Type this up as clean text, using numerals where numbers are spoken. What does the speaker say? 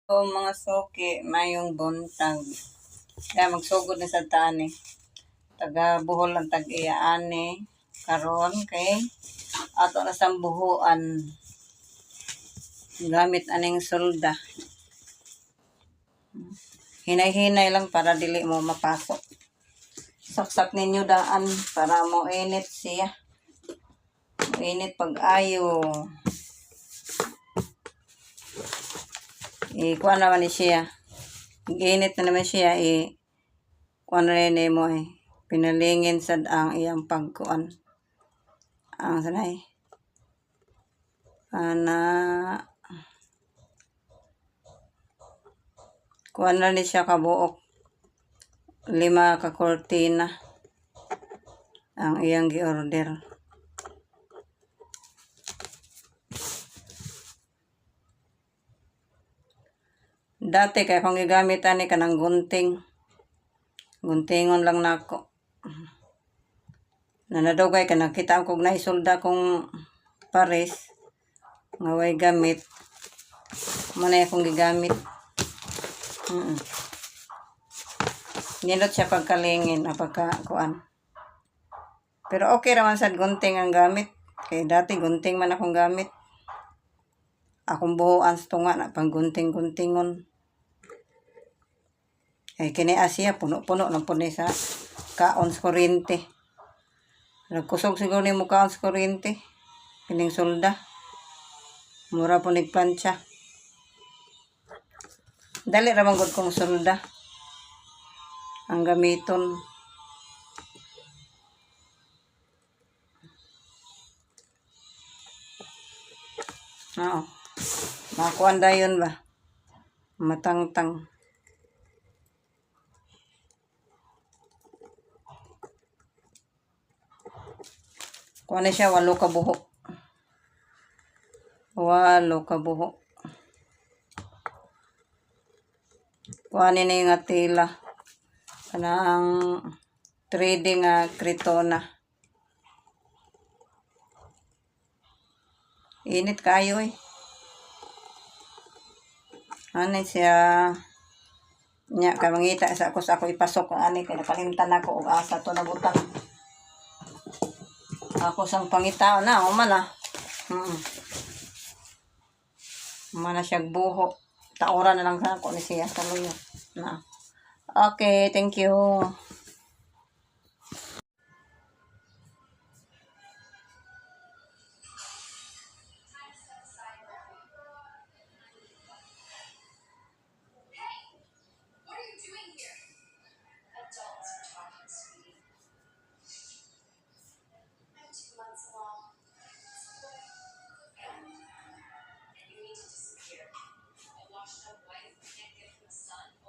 So, mga soki, mayong buntag. Kaya magsugod na sa tani. Taga buhol ang tag-iyaani. Karon kay ato na sang buhuan. Gamit aning sulda. Hinay-hinay lang para dili mo mapasok. Saksak ninyo daan para mo init siya. Init pag-ayo. Kuha naman ni siya. Init na naman siya. Kuha na rin mo pinalingin sa ang iyang pagkuan. Ang sanay. Kuha na rin siya kabuok. 5 ka kortina. Ang iyang gi-order. Dati kaya kung gigamit ani kanang gunting. Guntingon lang nako. Nanadugay ka nakita ko na isulda kong pares nga way gamit. Manay akong gigamit. Nindot siya pagkalingin o pagkakuan. Pero okay raman sad gunting ang gamit. Kaya dati gunting man akong gamit. Akong buhuan sa tunga na pang gunting-guntingon. Kini Asia, puno-puno ng puno sa kaon sa kuryente. Nagkusog siguro ni mo kaon sa kuryente. Kining sulda. Mura po nagplansya. Dali ramang gud kong sulda. Ang gamiton. Oo. Makuan dayon ba? Matangtang. Kuha na siya 8 ka buho. 8 ka buho. Kuha na yung tela. Kanang 3D nga kritona. Init kayo Ano siya nya ka mangita sa ako ipasok ang ani kay nakalimtan ako og asa to nabutang. Ako sang pangitao na man Mana siya buho. Taoran na lang sa ako ni siya sa luyo na. Okay, thank you.